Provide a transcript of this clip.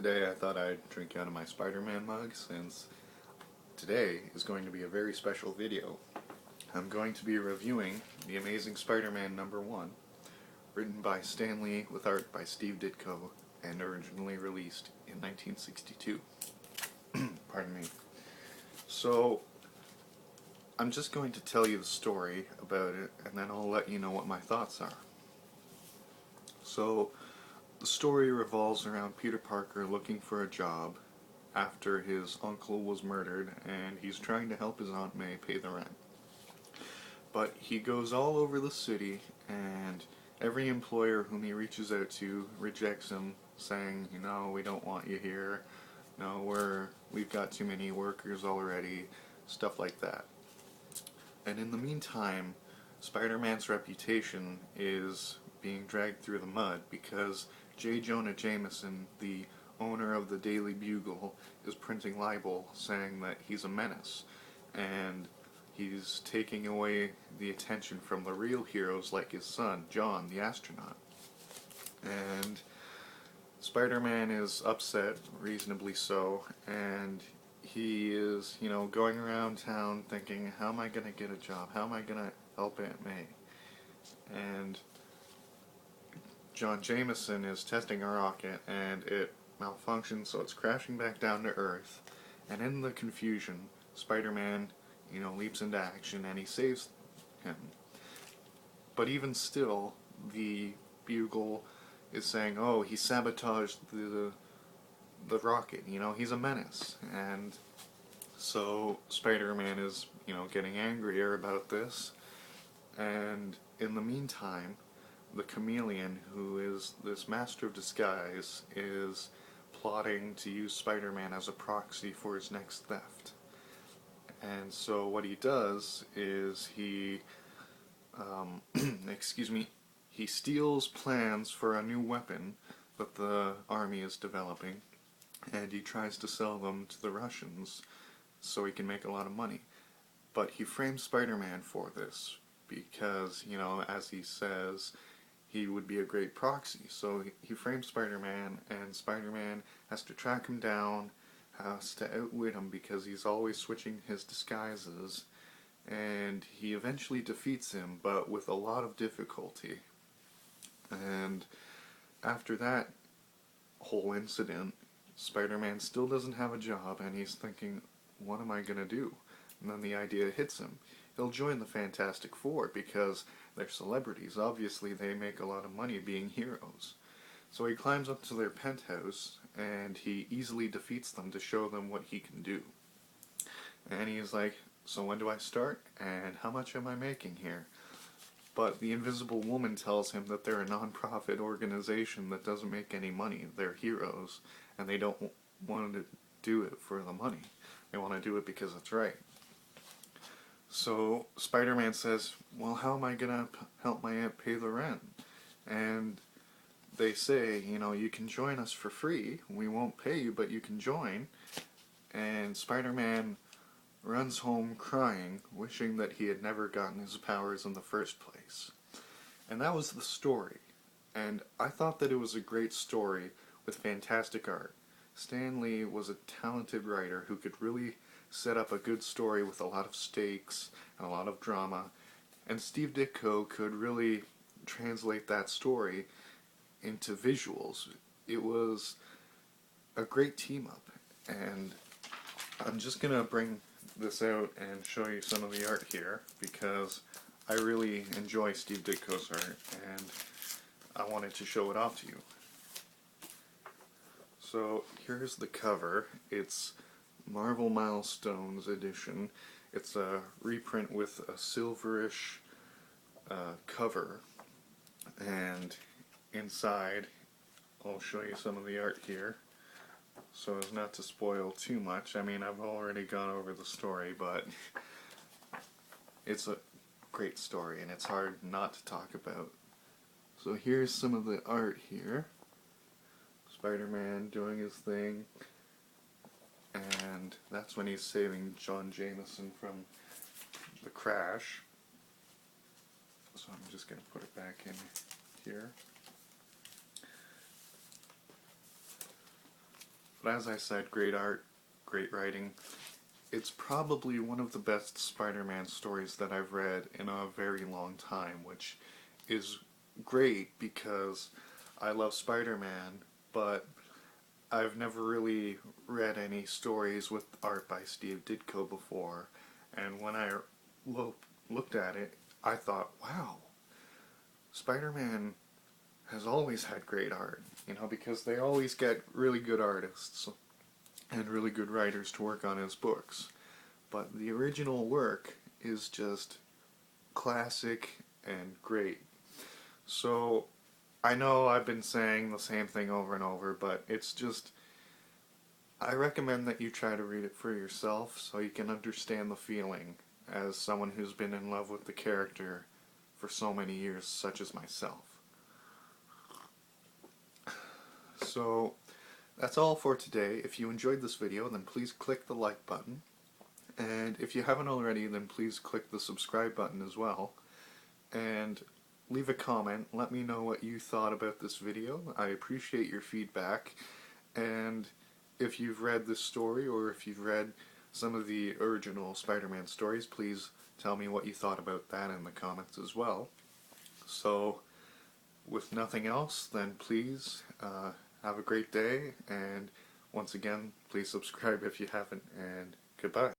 Today I thought I'd drink out of my Spider-Man mug since today is going to be a very special video. I'm going to be reviewing The Amazing Spider-Man #1, written by Stan Lee with art by Steve Ditko and originally released in 1962. Pardon me. So, I'm just going to tell you the story about it and then I'll let you know what my thoughts are. So, the story revolves around Peter Parker looking for a job after his uncle was murdered and he's trying to help his Aunt May pay the rent. But he goes all over the city and every employer whom he reaches out to rejects him, saying, no, we don't want you here, no, we've got too many workers already, stuff like that. And in the meantime, Spider-Man's reputation is being dragged through the mud because J. Jonah Jameson, the owner of the Daily Bugle, is printing libel saying that he's a menace, and he's taking away the attention from the real heroes like his son, John, the astronaut. And Spider-Man is upset, reasonably so, and he is, going around town thinking, how am I going to get a job? How am I going to help Aunt May? And John Jameson is testing a rocket and it malfunctions, so it's crashing back down to Earth. And in the confusion, Spider-Man, leaps into action and he saves him. But even still, the Bugle is saying, oh, he sabotaged the rocket, he's a menace. And so Spider-Man is, getting angrier about this. And in the meantime, the Chameleon, who is this master of disguise, is plotting to use Spider-Man as a proxy for his next theft. And so what he does is he he steals plans for a new weapon that the army is developing, and he tries to sell them to the Russians so he can make a lot of money. But he frames Spider-Man for this because, as he says, he would be a great proxy. So he frames Spider-Man, and Spider-Man has to track him down, has to outwit him because he's always switching his disguises, and he eventually defeats him, but with a lot of difficulty. And after that whole incident, Spider-Man still doesn't have a job, and he's thinking, what am I gonna do? And then the idea hits him. He'll join the Fantastic Four because they're celebrities. Obviously, they make a lot of money being heroes. So he climbs up to their penthouse, and he easily defeats them to show them what he can do. And he's like, so when do I start? And how much am I making here? But the Invisible Woman tells him that they're a non-profit organization that doesn't make any money. They're heroes, and they don't want to do it for the money. They want to do it because it's right. So Spider-Man says, well, how am I going to help my aunt pay the rent? And they say, you can join us for free. We won't pay you, but you can join. And Spider-Man runs home crying, wishing that he had never gotten his powers in the first place. And that was the story. And I thought that it was a great story with fantastic art. Stan Lee was a talented writer who could really set up a good story with a lot of stakes and a lot of drama, and Steve Ditko could really translate that story into visuals. It was a great team up, and I'm just gonna bring this out and show you some of the art here because I really enjoy Steve Ditko's art and I wanted to show it off to you. So here's the cover. It's Marvel Milestones edition. It's a reprint with a silverish cover, and inside I'll show you some of the art here so as not to spoil too much. I mean, I've already gone over the story, but it's a great story and it's hard not to talk about. So here's some of the art here. Spider-Man doing his thing, and that's when he's saving John Jameson from the crash. So I'm just going to put it back in here. But as I said, great art, great writing. It's probably one of the best Spider-Man stories that I've read in a very long time, which is great because I love Spider-Man, but I've never really read any stories with art by Steve Ditko before, and when I looked at it, I thought, wow, Spider-Man has always had great art, because they always get really good artists and really good writers to work on his books. But the original work is just classic and great. So I know I've been saying the same thing over and over, but it's just, I recommend that you try to read it for yourself so you can understand the feeling as someone who's been in love with the character for so many years, such as myself. So that's all for today. If you enjoyed this video, then please click the like button. And if you haven't already, then please click the subscribe button as well. And leave a comment. Let me know what you thought about this video. I appreciate your feedback. And if you've read this story, or if you've read some of the original Spider-Man stories, please tell me what you thought about that in the comments as well. So, with nothing else, then please have a great day, and once again, please subscribe if you haven't, and goodbye.